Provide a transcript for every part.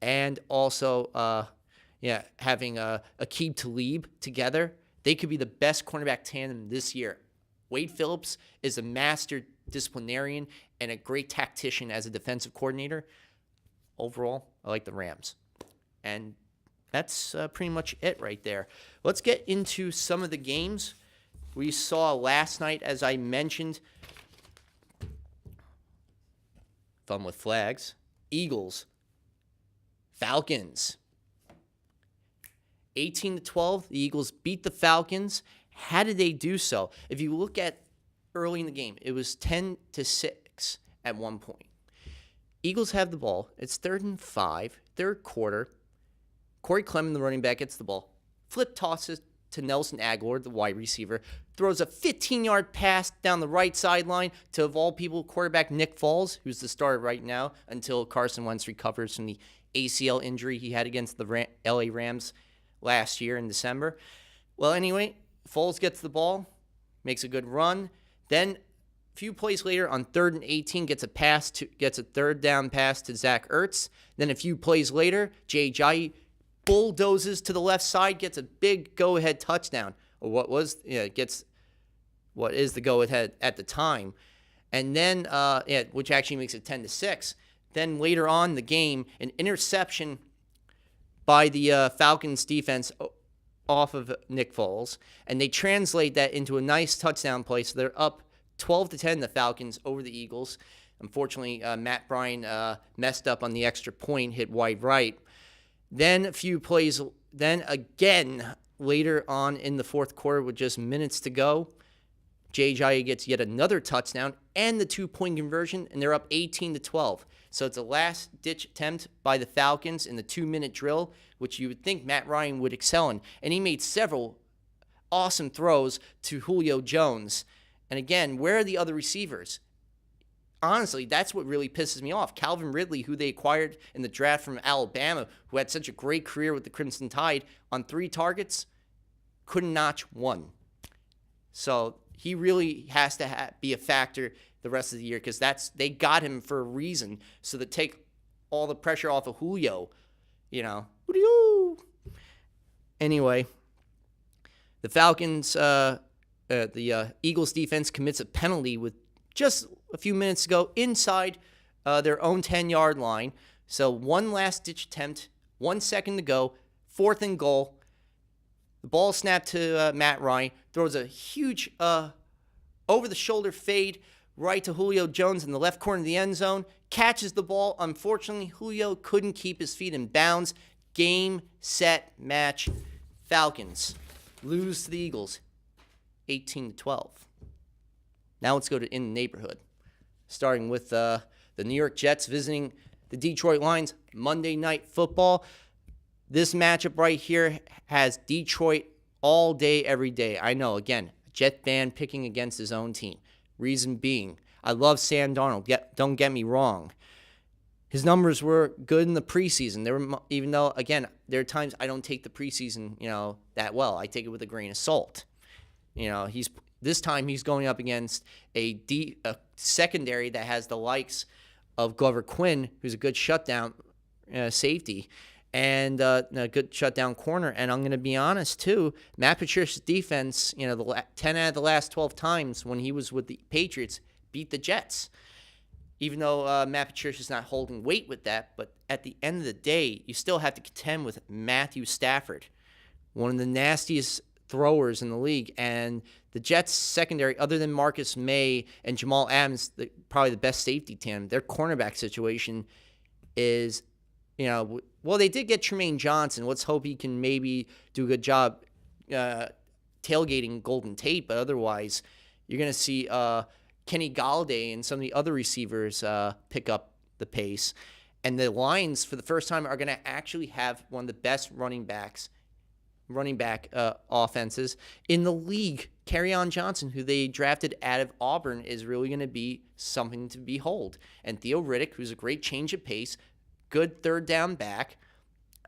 and also having Aqib Talib together, they could be the best cornerback tandem this year. Wade Phillips is a master disciplinarian and a great tactician as a defensive coordinator. Overall, I like the Rams. And that's pretty much it right there. Let's get into some of the games we saw last night, as I mentioned. Fun with flags. Eagles. Falcons. 18-12, the Eagles beat the Falcons. How did they do so? If you look at early in the game, it was 10-6 at one point. Eagles have the ball. It's 3rd and 5, third quarter. Corey Clement, the running back, gets the ball. Flip tosses to Nelson Aguilar, the wide receiver. Throws a 15-yard pass down the right sideline to, of all people, quarterback Nick Foles, who's the starter right now, until Carson Wentz recovers from the ACL injury he had against the LA Rams last year in December. Well, anyway, Foles gets the ball, makes a good run. Then a few plays later on 3rd and 18, gets a 3rd down pass to Zach Ertz. Then a few plays later, Jay Ajayi bulldozes to the left side, gets a big go-ahead touchdown, or gets what is the go-ahead at the time. And then, which actually makes it 10-6. Then later on in the game, an interception by the Falcons defense off of Nick Foles, and they translate that into a nice touchdown play. So they're up 12-10, the Falcons over the Eagles. Unfortunately, Matt Bryan messed up on the extra point, hit wide right. Then a few plays, then again later on in the fourth quarter with just minutes to go, Jay Ajayi gets yet another touchdown and the 2-point conversion, and they're up 18-12. So it's a last-ditch attempt by the Falcons in the 2-minute drill, which you would think Matt Ryan would excel in. And he made several awesome throws to Julio Jones. And again, where are the other receivers? Honestly, that's what really pisses me off. Calvin Ridley, who they acquired in the draft from Alabama, who had such a great career with the Crimson Tide, on 3 targets, couldn't notch 1. So he really has to be a factor the rest of the year, because they got him for a reason, so to take all the pressure off of Julio, Anyway, the Falcons, the Eagles defense commits a penalty with just a few minutes to go inside their own 10-yard line. So one last-ditch attempt, 1 second to go, 4th and goal. The ball snapped to Matt Ryan, throws a huge over-the-shoulder fade right to Julio Jones in the left corner of the end zone, catches the ball. Unfortunately, Julio couldn't keep his feet in bounds. Game, set, match. Falcons lose to the Eagles 18-12. Now let's go to in the neighborhood, starting with the New York Jets visiting the Detroit Lions. Monday Night Football. This matchup right here has Detroit all day, every day. I know, again, a Jet fan picking against his own team. Reason being, I love Sam Darnold. Don't get me wrong. His numbers were good in the preseason. Even though, again, there are times I don't take the preseason, that well. I take it with a grain of salt. This time he's going up against a secondary that has the likes of Glover Quinn, who's a good shutdown safety, and a good shutdown corner. And I'm going to be honest, too, Matt Patricia's defense, 10 out of the last 12 times when he was with the Patriots, beat the Jets. Even though Matt Patricia's not holding weight with that, but at the end of the day, you still have to contend with Matthew Stafford, one of the nastiest throwers in the league. And the Jets secondary, other than Marcus May and Jamal Adams, probably the best safety tandem, their cornerback situation is, well, they did get Tremaine Johnson. Let's hope he can maybe do a good job tailgating Golden Tate, but otherwise you're going to see Kenny Galladay and some of the other receivers pick up the pace. And the Lions, for the first time, are going to actually have one of the best running back offenses in the league. Kerryon Johnson, who they drafted out of Auburn, is really going to be something to behold. And Theo Riddick, who's a great change of pace, good third down back.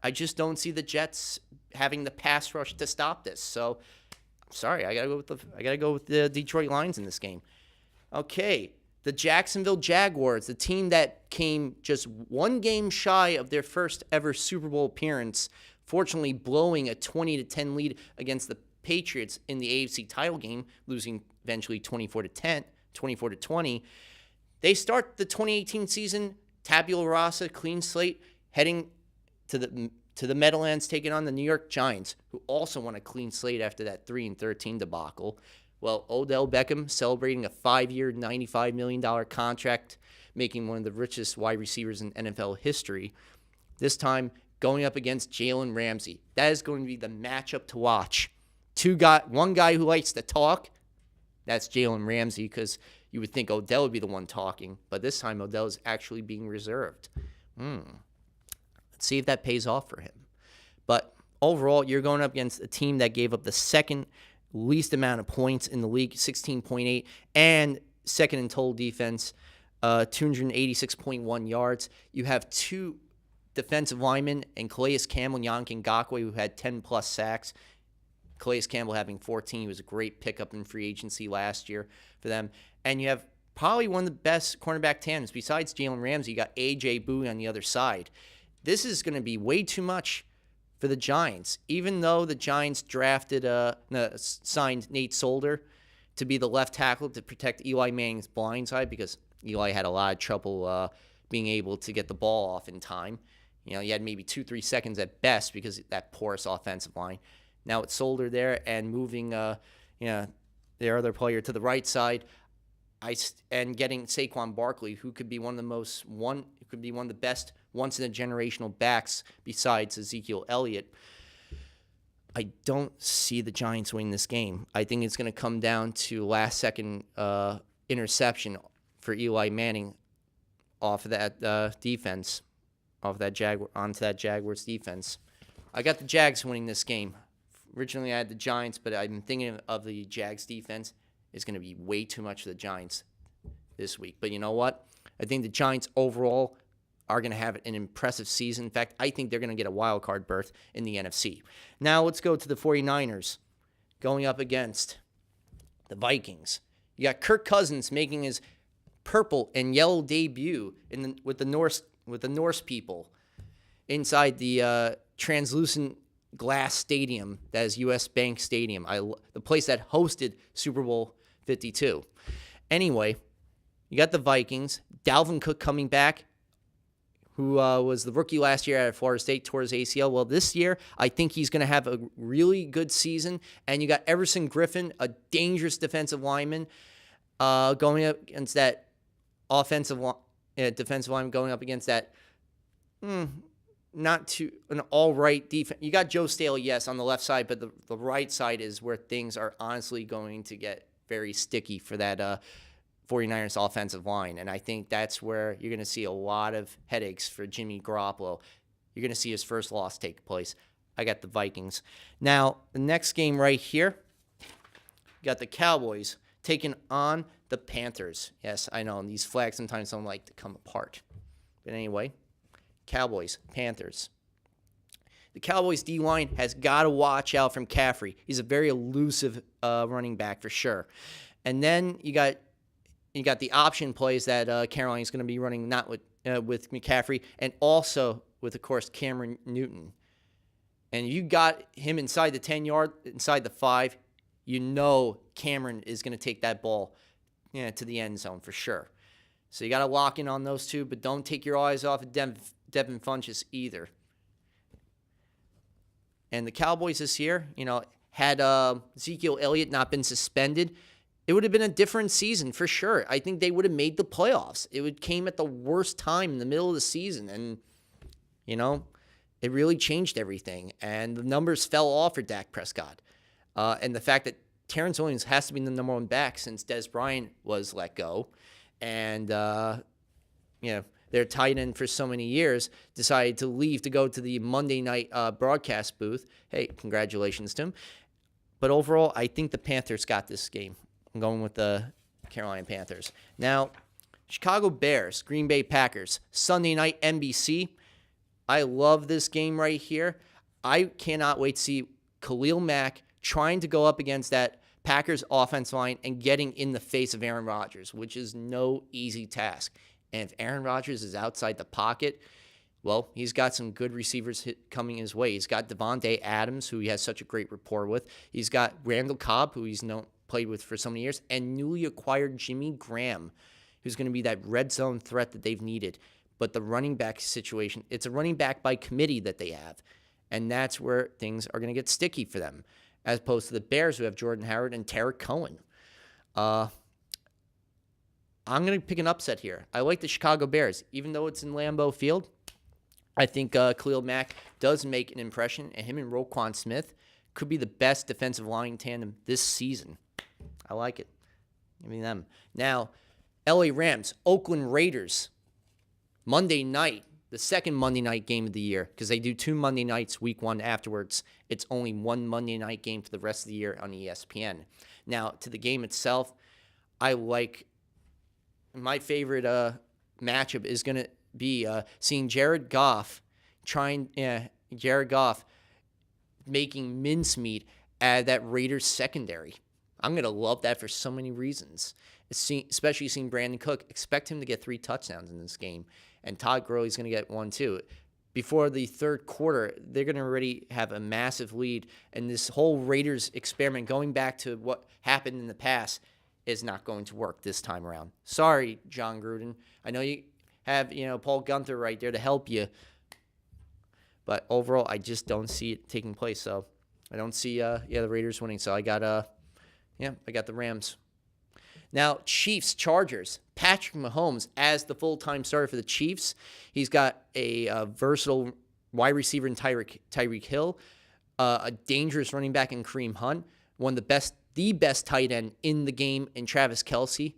I just don't see the Jets having the pass rush to stop this. So, I'm sorry, I gotta go with the Detroit Lions in this game. Okay, The Jacksonville Jaguars, the team that came just one game shy of their first ever Super Bowl appearance, fortunately blowing a 20-10 lead against the Patriots in the AFC title game, losing eventually 24-20. They start the 2018 season tabula rasa, clean slate, heading to the Meadowlands, taking on the New York Giants, who also won a clean slate after that 3-13 debacle. Well, Odell Beckham celebrating a 5-year, $95 million contract, making one of the richest wide receivers in NFL history. This time going up against Jalen Ramsey. That is going to be the matchup to watch. One guy who likes to talk, that's Jalen Ramsey, because you would think Odell would be the one talking, but this time Odell is actually being reserved. Let's see if that pays off for him. But overall, you're going up against a team that gave up the second least amount of points in the league, 16.8, and second in total defense, 286.1 yards. You have two defensive linemen, and Calais Campbell and Yannick Ngakoue, who had 10-plus sacks. Calais Campbell having 14. He was a great pickup in free agency last year for them. And you have probably one of the best cornerback tandems. Besides Jalen Ramsey, you got A.J. Bowie on the other side. This is going to be way too much for the Giants, even though the Giants signed Nate Solder to be the left tackle to protect Eli Manning's blind side, because Eli had a lot of trouble being able to get the ball off in time. You had maybe 2-3 seconds at best because of that porous offensive line. Now it's Solder there and moving their other player to the right side, and getting Saquon Barkley, who could be one of the best once in a generational backs besides Ezekiel Elliott. I don't see the Giants winning this game. I think it's going to come down to last second interception for Eli Manning off of that defense, onto that Jaguars defense. I got the Jags winning this game. Originally, I had the Giants, but I'm thinking of the Jags defense is going to be way too much for the Giants this week. But you know what? I think the Giants overall are going to have an impressive season. In fact, I think they're going to get a wild card berth in the NFC. Now let's go to the 49ers going up against the Vikings. You got Kirk Cousins making his purple and yellow debut with the Norse people inside the translucent glass stadium that is U.S. Bank Stadium, the place that hosted Super Bowl 52. Anyway, you got the Vikings. Dalvin Cook coming back, who was the rookie last year at Florida State, tore his ACL. Well, this year, I think he's going to have a really good season. And you got Everson Griffin, a dangerous defensive lineman, going up against that defensive lineman, going up against that not too an all-right defense. You got Joe Staley, yes, on the left side, but the right side is where things are honestly going to get very sticky for that 49ers offensive line. And I think that's where you're going to see a lot of headaches for Jimmy Garoppolo. You're going to see his first loss take place. I got the Vikings. Now, the next game right here, you got the Cowboys taking on the Panthers. Yes, I know, and these flags sometimes don't like to come apart. But anyway, Cowboys, Panthers. The Cowboys D-line has got to watch out from Caffrey. He's a very elusive running back for sure. And then you got the option plays that Carolina's going to be running, not with McCaffrey, and also with, of course, Cameron Newton. And you got him inside the 10-yard, inside the 5. You know Cameron is going to take that ball to the end zone for sure. So you got to lock in on those two, but don't take your eyes off of Devin Funchess either. And the Cowboys this year, had Ezekiel Elliott not been suspended, it would have been a different season for sure. I think they would have made the playoffs. It came at the worst time in the middle of the season, and, it really changed everything. And the numbers fell off for Dak Prescott. And the fact that Terrence Williams has to be the number one back since Dez Bryant was let go. And, their tight end for so many years decided to leave to go to the Monday night broadcast booth. Hey, congratulations to him. But overall, I think the Panthers got this game. I'm going with the Carolina Panthers. Now, Chicago Bears, Green Bay Packers, Sunday night NBC. I love this game right here. I cannot wait to see Khalil Mack trying to go up against that Packers offensive line and getting in the face of Aaron Rodgers, which is no easy task. And if Aaron Rodgers is outside the pocket, well, he's got some good receivers coming his way. He's got Devontae Adams, who he has such a great rapport with. He's got Randall Cobb, who he's played with for so many years, and newly acquired Jimmy Graham, who's going to be that red zone threat that they've needed. But the running back situation, it's a running back by committee that they have, and that's where things are going to get sticky for them, as opposed to the Bears, who have Jordan Howard and Tarek Cohen. I'm going to pick an upset here. I like the Chicago Bears. Even though it's in Lambeau Field, I think Khalil Mack does make an impression, and him and Roquan Smith could be the best defensive line tandem this season. I like it. Give me them. Now, LA Rams, Oakland Raiders, Monday night, the second Monday night game of the year, because they do 2 Monday nights week 1 afterwards. It's only 1 Monday night game for the rest of the year on ESPN. Now, to the game itself, I like my favorite matchup is going to be seeing Jared Goff making mincemeat out of that Raiders secondary. I'm going to love that for so many reasons, especially seeing Brandon Cook. Expect him to get 3 touchdowns in this game, and Todd Gurley's going to get 1 too. Before the third quarter, they're going to already have a massive lead, and this whole Raiders experiment, going back to what happened in the past, is not going to work this time around. Sorry, John Gruden. I know you have, Paul Gunther right there to help you. But overall, I just don't see it taking place. So I don't see the Raiders winning. So I got the Rams. Now, Chiefs, Chargers. Patrick Mahomes as the full-time starter for the Chiefs. He's got a versatile wide receiver in Tyreek Hill, a dangerous running back in Kareem Hunt, the best tight end in the game in Travis Kelce,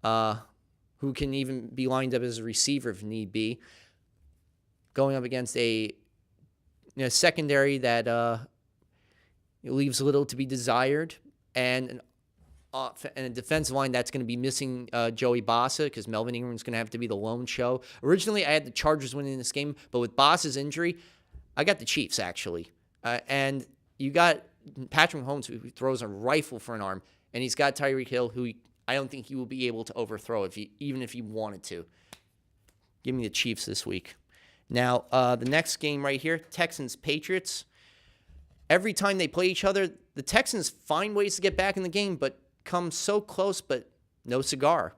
who can even be lined up as a receiver if need be, going up against a secondary that leaves little to be desired, and a defensive line that's going to be missing Joey Bosa, because Melvin Ingram's going to have to be the lone show. Originally, I had the Chargers winning this game, but with Bosa's injury, I got the Chiefs, actually. And you got Patrick Mahomes, who throws a rifle for an arm, and he's got Tyreek Hill, who I don't think he will be able to overthrow even if he wanted to. Give me the Chiefs this week. Now, the next game right here, Texans-Patriots. Every time they play each other, the Texans find ways to get back in the game, but come so close, but no cigar.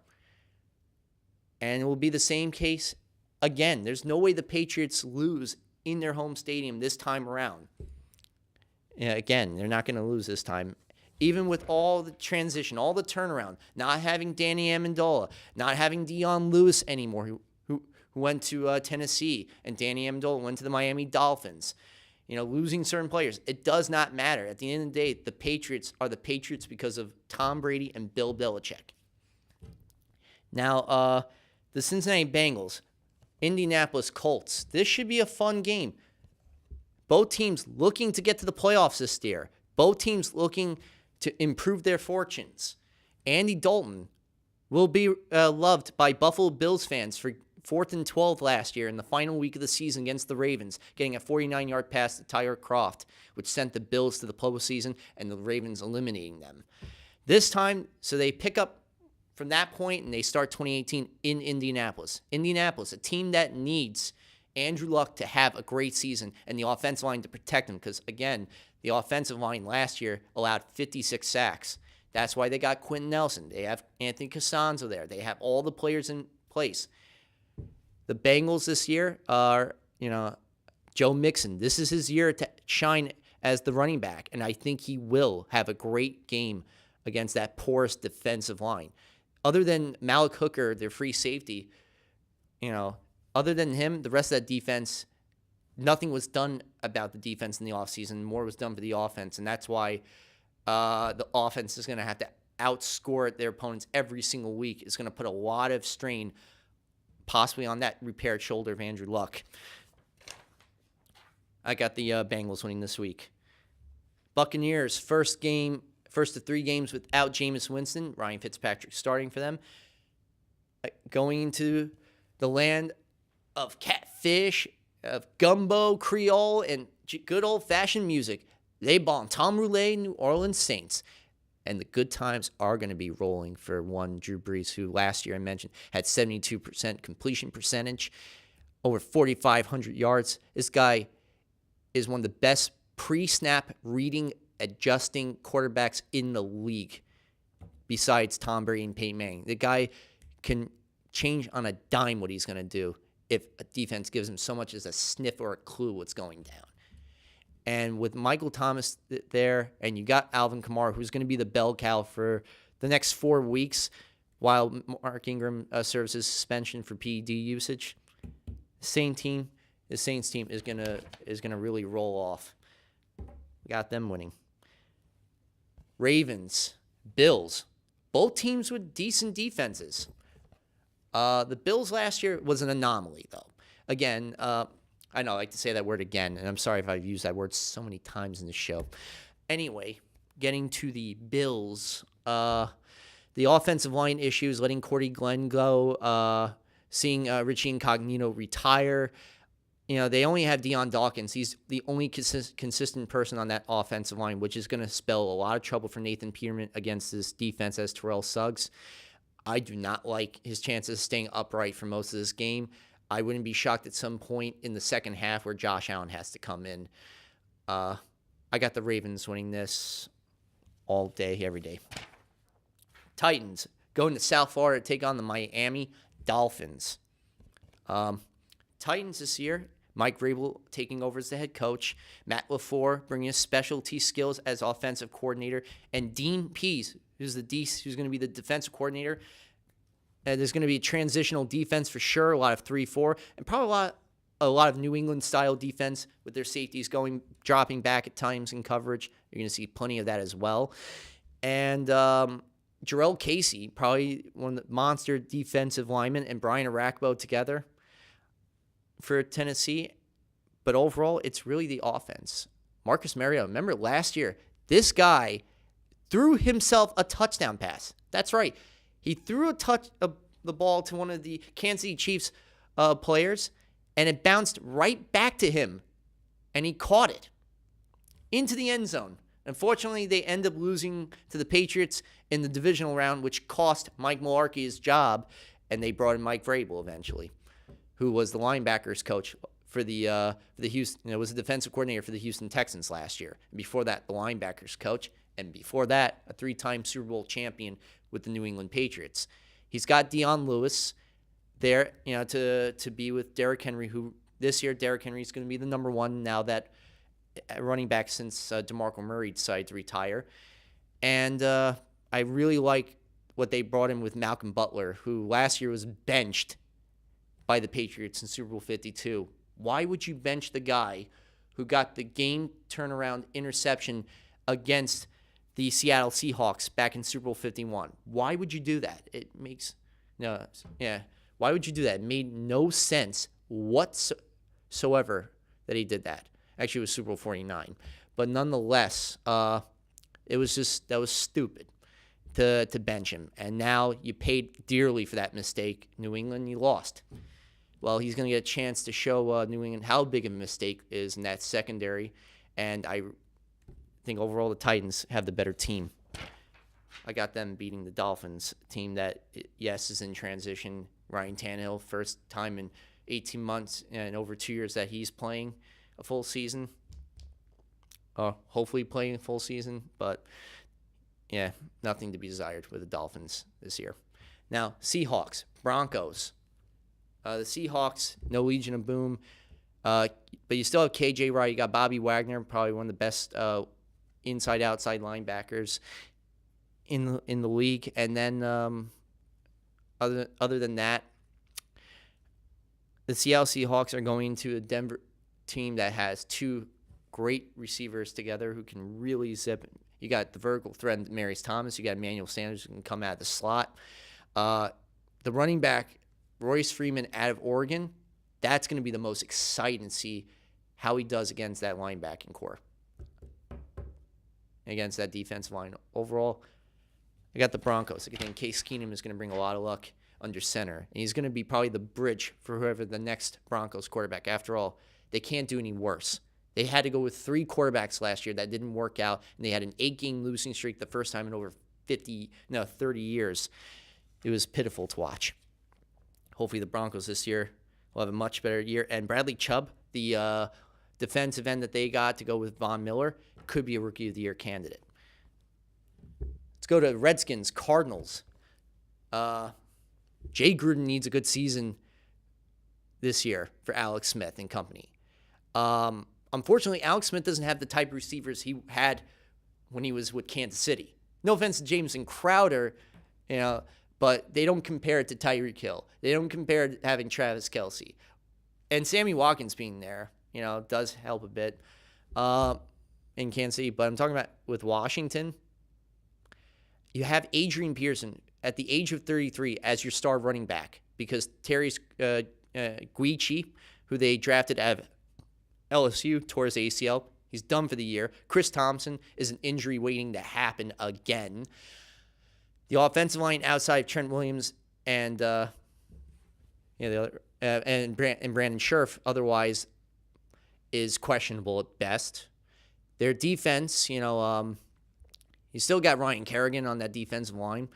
And it will be the same case again. There's no way the Patriots lose in their home stadium this time around. Again, they're not going to lose this time. Even with all the transition, all the turnaround, not having Danny Amendola, not having Dion Lewis anymore, who went to Tennessee, and Danny Amendola went to the Miami Dolphins. Losing certain players, it does not matter. At the end of the day, the Patriots are the Patriots because of Tom Brady and Bill Belichick. Now, the Cincinnati Bengals, Indianapolis Colts. This should be a fun game. Both teams looking to get to the playoffs this year. Both teams looking to improve their fortunes. Andy Dalton will be loved by Buffalo Bills fans for 4th and 12 last year in the final week of the season against the Ravens, getting a 49-yard pass to Tyler Kroft, which sent the Bills to the postseason and the Ravens eliminating them. This time, so they pick up from that point and they start 2018 in Indianapolis. Indianapolis, a team that needs Andrew Luck to have a great season and the offensive line to protect him, because, again, the offensive line last year allowed 56 sacks. That's why they got Quentin Nelson. They have Anthony Costanzo there. They have all the players in place. The Bengals this year are, Joe Mixon. This is his year to shine as the running back, and I think he will have a great game against that porous defensive line. Other than Malik Hooker, their free safety, other than him, the rest of that defense, nothing was done about the defense in the offseason. More was done for the offense, and that's why the offense is going to have to outscore their opponents every single week. It's going to put a lot of strain possibly on that repaired shoulder of Andrew Luck. I got the Bengals winning this week. Buccaneers, first of 3 games without Jameis Winston. Ryan Fitzpatrick starting for them. Going into the land of catfish, of gumbo, Creole, and good old-fashioned music. They bomb Tom Roulette, New Orleans Saints. and the good times are going to be rolling for one Drew Brees, who last year I mentioned had 72% completion percentage, over 4,500 yards. This guy is one of the best pre-snap reading, adjusting quarterbacks in the league, besides Tom Brady and Peyton Manning. The guy can change on a dime what he's going to do if a defense gives him so much as a sniff or a clue what's going down. And with Michael Thomas there, and you got Alvin Kamara, who's going to be the bell cow for the next 4 weeks while Mark Ingram serves his suspension for PED usage, the Saints team is gonna really roll off. We got them winning. Ravens, Bills, both teams with decent defenses. The Bills last year was an anomaly, though. Again, I know I like to say that word again, and I'm sorry if I've used that word so many times in the show. Anyway, getting to the Bills, the offensive line issues, letting Cordy Glenn go, seeing Richie Incognito retire. You know, they only have Deion Dawkins. He's the only consistent person on that offensive line, which is going to spell a lot of trouble for Nathan Peterman against this defense as Terrell Suggs. I do not like his chances of staying upright for most of this game. I wouldn't be shocked at some point in the second half where Josh Allen has to come in. I got the Ravens winning this all day, every day. Titans going to South Florida to take on the Miami Dolphins. Titans this year, Mike Vrabel taking over as the head coach, Matt LaFleur bringing his specialty skills as offensive coordinator, and Dean Pease, who's going to be the defensive coordinator. There's going to be a transitional defense for sure, a lot of 3-4, and probably a lot of New England-style defense with their safeties dropping back at times in coverage. You're going to see plenty of that as well. And Jarrell Casey, probably one of the monster defensive linemen, and Brian Arakpo together for Tennessee. But overall, it's really the offense. Marcus Mariota, remember last year, this guy threw himself a touchdown pass. That's right. He threw the ball to one of the Kansas City Chiefs players, and it bounced right back to him, and he caught it into the end zone. Unfortunately, they end up losing to the Patriots in the divisional round, which cost Mike Mularkey his job, and they brought in Mike Vrabel eventually, who was the linebackers coach for the Houston. Was a defensive coordinator for the Houston Texans last year. And before that, the linebackers coach, and before that, a 3-time Super Bowl champion with the New England Patriots. He's got Dion Lewis there, to be with Derrick Henry, who this year Derrick Henry is going to be the number one now that running back since DeMarco Murray decided to retire. And I really like what they brought in with Malcolm Butler, who last year was benched by the Patriots in Super Bowl 52. Why would you bench the guy who got the game turnaround interception against the Seattle Seahawks back in Super Bowl 51? Why would you do that? Why would you do that? It made no sense whatsoever that he did that. Actually, it was Super Bowl 49. But nonetheless, that was stupid to bench him. And now you paid dearly for that mistake. New England, you lost. Well, he's going to get a chance to show New England how big of a mistake is in that secondary. And I think overall the Titans have the better team. I got them beating the Dolphins team that, yes, is in transition. Ryan Tannehill, first time in 18 months and over 2 years that he's playing a full season. Hopefully playing a full season, but yeah, nothing to be desired with the Dolphins this year. Now, Seahawks, Broncos. The Seahawks, no Legion of Boom, but you still have KJ Wright. You got Bobby Wagner, probably one of the best inside-outside linebackers in the league. And then other than that, the Seattle Seahawks are going to a Denver team that has two great receivers together who can really zip. You got the vertical threat, Marius Thomas. You got Emmanuel Sanders who can come out of the slot. The running back, Royce Freeman out of Oregon, that's going to be the most exciting to see how he does against that linebacking core, against that defensive line. Overall, I got the Broncos. I think Case Keenum is going to bring a lot of luck under center, and he's going to be probably the bridge for whoever the next Broncos quarterback. After all, they can't do any worse They had to go with 3 quarterbacks last year. That didn't work out, and they had an 8-game losing streak the first time in over 30 years. It was pitiful to watch. Hopefully the Broncos this year will have a much better year. And Bradley Chubb, the defensive end that they got to go with Von Miller, could be a Rookie of the Year candidate. Let's go to Redskins, Cardinals. Jay Gruden needs a good season this year for Alex Smith and company. Unfortunately, Alex Smith doesn't have the type of receivers he had when he was with Kansas City. No offense to Jameson Crowder, but they don't compare it to Tyreek Hill. They don't compare it to having Travis Kelce. And Sammy Watkins being there, does help a bit in Kansas City. But I'm talking about with Washington, you have Adrian Peterson at the age of 33 as your star running back because Terry Guici, who they drafted out of LSU, tore his ACL. He's done for the year. Chris Thompson is an injury waiting to happen again. The offensive line outside of Trent Williams and Brandon Scherf otherwise is questionable at best. Their defense, you still got Ryan Kerrigan on that defensive line,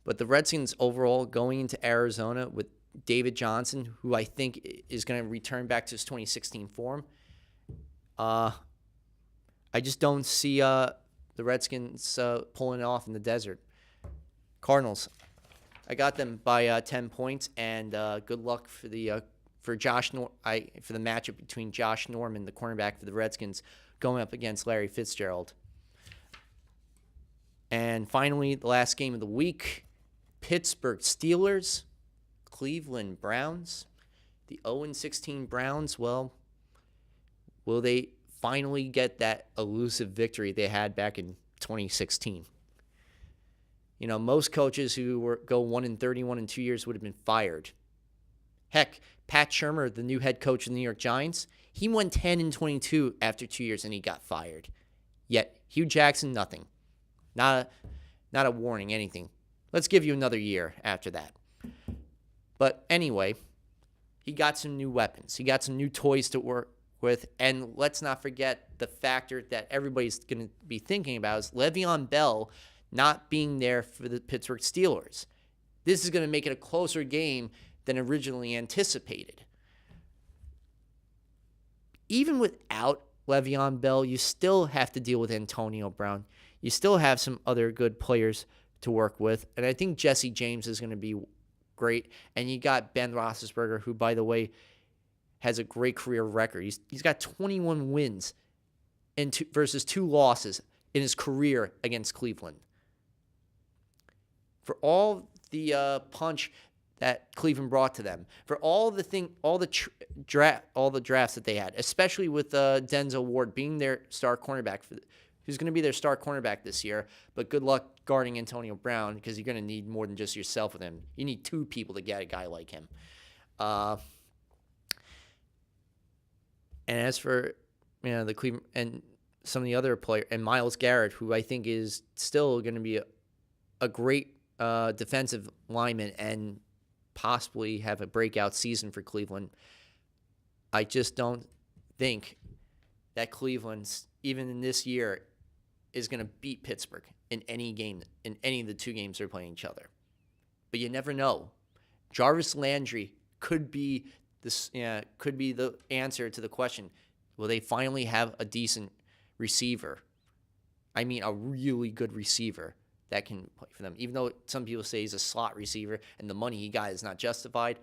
but the Redskins overall going into Arizona with David Johnson, who I think is going to return back to his 2016 form. I just don't see the Redskins pulling it off in the desert. Cardinals, I got them by 10 points, and good luck for the for the matchup between Josh Norman, the cornerback for the Redskins, going up against Larry Fitzgerald. And finally, the last game of the week, Pittsburgh Steelers, Cleveland Browns. The 0-16 Browns, well, will they finally get that elusive victory they had back in 2016? Most coaches who go 1-31 in 2 years would have been fired. Heck, Pat Shurmur, the new head coach of the New York Giants, he went 10-22 after 2 years and he got fired. Yet Hugh Jackson, nothing. Not a warning, anything. Let's give you another year after that. But anyway, he got some new weapons. He got some new toys to work with. And let's not forget the factor that everybody's going to be thinking about is Le'Veon Bell not being there for the Pittsburgh Steelers. This is going to make it a closer game than originally anticipated. Even without Le'Veon Bell, you still have to deal with Antonio Brown. You still have some other good players to work with. And I think Jesse James is going to be great. And you got Ben Roethlisberger, who, by the way, has a great career record. He's got 21 wins versus 2 losses in his career against Cleveland. For all the punch that Cleveland brought to them, for all the drafts that they had, especially with Denzel Ward being their star cornerback, who's going to be their star cornerback this year. But good luck guarding Antonio Brown because you're going to need more than just yourself with him. You need 2 people to get a guy like him. And as for the Cleveland and some of the other players, and Myles Garrett, who I think is still going to be a great defensive lineman and possibly have a breakout season for Cleveland. I just don't think that Cleveland's, even in this year, is going to beat Pittsburgh in any game, in any of the 2 games they're playing each other. But you never know. Jarvis Landry could be the answer to the question, will they finally have a decent receiver? I mean, a really good receiver that can play for them. Even though some people say he's a slot receiver and the money he got is not justified,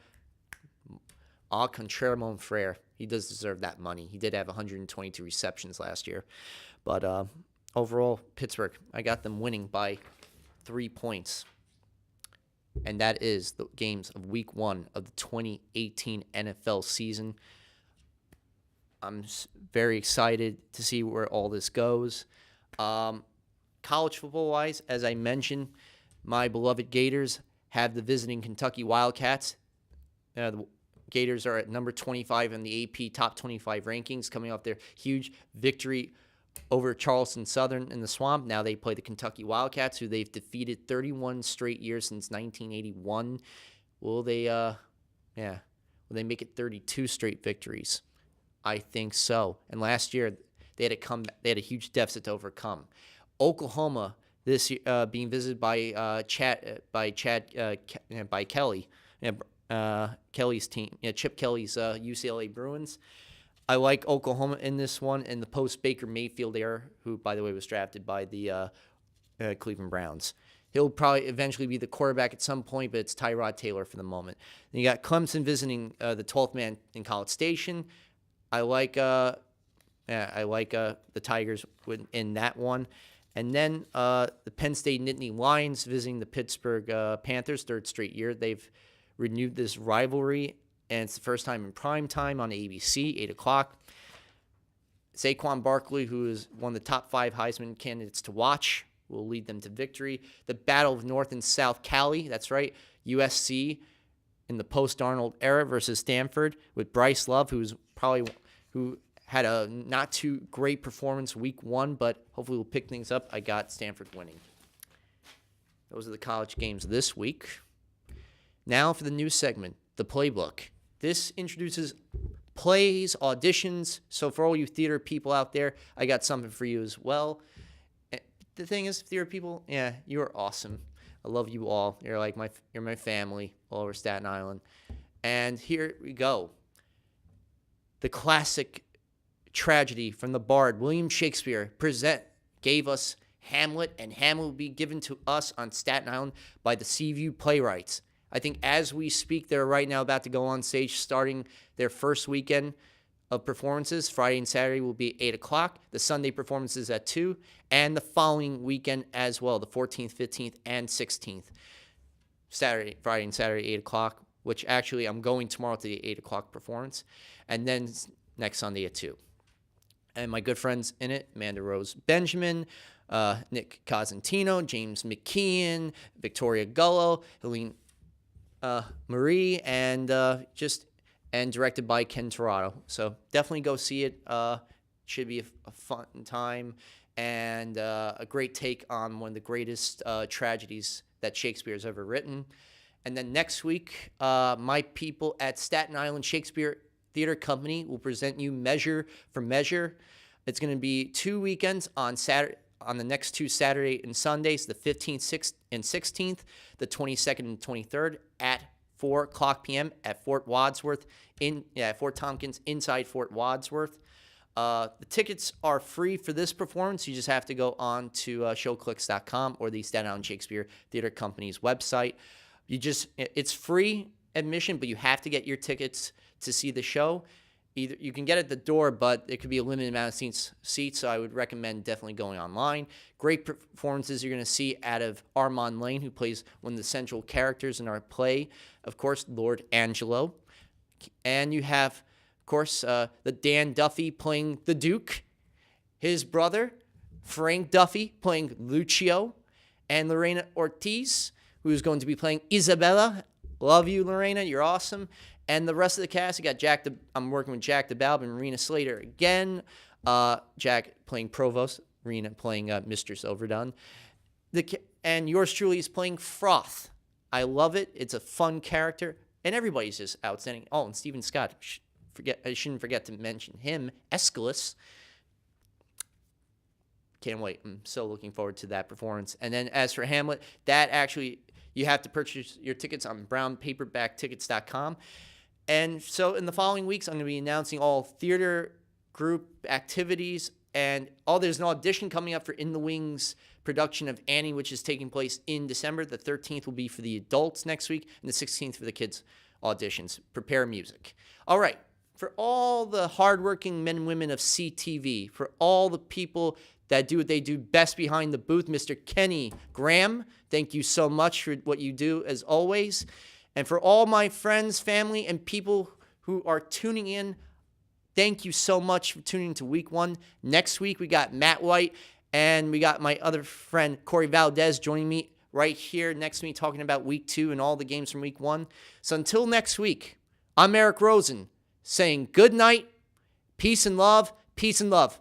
au contraire, mon frere, he does deserve that money. He did have 122 receptions last year. But overall, Pittsburgh, I got them winning by 3 points. And that is the games of Week 1 of the 2018 NFL season. I'm very excited to see where all this goes. College football-wise, as I mentioned, my beloved Gators have the visiting Kentucky Wildcats. The Gators are at number 25 in the AP Top 25 rankings, coming off their huge victory over Charleston Southern in the Swamp. Now they play the Kentucky Wildcats, who they've defeated 31 straight years since 1981. Will they make it 32 straight victories? I think so. And last year they had a huge deficit to overcome. Oklahoma this year, being visited by Kelly, Kelly's team, Chip Kelly's UCLA Bruins. I like Oklahoma in this one, and the post-Baker Mayfield era, who, by the way, was drafted by the Cleveland Browns. He'll probably eventually be the quarterback at some point, but it's Tyrod Taylor for the moment. Then you got Clemson visiting the 12th man in College Station. I like the Tigers in that one. And then the Penn State Nittany Lions visiting the Pittsburgh Panthers, third straight year. They've renewed this rivalry, and it's the first time in prime time on ABC, 8 o'clock. Saquon Barkley, who is one of the top 5 Heisman candidates to watch, will lead them to victory. The Battle of North and South Cali, that's right, USC in the post-Darnold era versus Stanford with Bryce Love, who had a not too great performance week 1, but hopefully we'll pick things up. I got Stanford winning. Those are the college games this week. Now for the new segment, the playbook. This introduces plays, auditions. So for all you theater people out there, I got something for you as well. The thing is, theater people, yeah, you are awesome. I love you all. You're my family all over Staten Island. And here we go. The classic tragedy from the bard William Shakespeare gave us Hamlet, and Hamlet will be given to us on Staten Island by the Seaview Playwrights. I think as we speak, they're right now about to go on stage, starting their first weekend of performances. Friday and Saturday will be 8 o'clock. The Sunday performances at 2, and the following weekend as well, the 14th, 15th, and 16th. Friday and Saturday, 8 o'clock, which actually I'm going tomorrow to the 8 o'clock performance, and then next Sunday at 2. And my good friends in it, Amanda Rose Benjamin, Nick Cosentino, James McKeon, Victoria Gullo, Helene Marie, and directed by Ken Torado. So definitely go see it. Should be a fun time and a great take on one of the greatest tragedies that Shakespeare has ever written. And then next week, my people at Staten Island Shakespeare Theater Company will present you Measure for Measure. It's going to be 2 weekends on the next 2 Saturday and Sundays, the 15th and 16th, the 22nd and 23rd at 4 o'clock p.m. at Fort Wadsworth, Fort Tompkins, inside Fort Wadsworth. The tickets are free for this performance. You just have to go on to showclicks.com or the Staten Island Shakespeare Theater Company's website. It's free admission, but you have to get your tickets to see the show. Either you can get at the door, but it could be a limited amount of seats, so I would recommend definitely going online. Great performances you're going to see out of Armand Lane, who plays one of the central characters in our play, of course, Lord Angelo. And you have, of course, the Dan Duffy playing the Duke, his brother, Frank Duffy playing Lucio, and Lorena Ortiz, who is going to be playing Isabella. Love you, Lorena. You're awesome. And the rest of the cast, you got I'm working with Jack DeBalb and Marina Slater again. Jack playing Provost, Marina playing Mistress Overdone. And yours truly is playing Froth. I love it. It's a fun character. And everybody's just outstanding. Oh, and Stephen Scott. I shouldn't forget to mention him. Aeschylus. Can't wait. I'm so looking forward to that performance. And then as for Hamlet, that actually, you have to purchase your tickets on brownpaperbacktickets.com. And so in the following weeks, I'm going to be announcing all theater group activities. And there's an audition coming up for In the Wings production of Annie, which is taking place in December. The 13th will be for the adults next week, and the 16th for the kids' auditions. Prepare music. All right. For all the hardworking men and women of CTV, for all the people that do what they do best behind the booth, Mr. Kenny Graham, thank you so much for what you do as always. And for all my friends, family, and people who are tuning in, thank you so much for tuning to week 1. Next week, we got Matt White, and we got my other friend, Corey Valdez, joining me right here next to me talking about week 2 and all the games from week 1. So until next week, I'm Eric Rosen saying good night, peace and love, peace and love.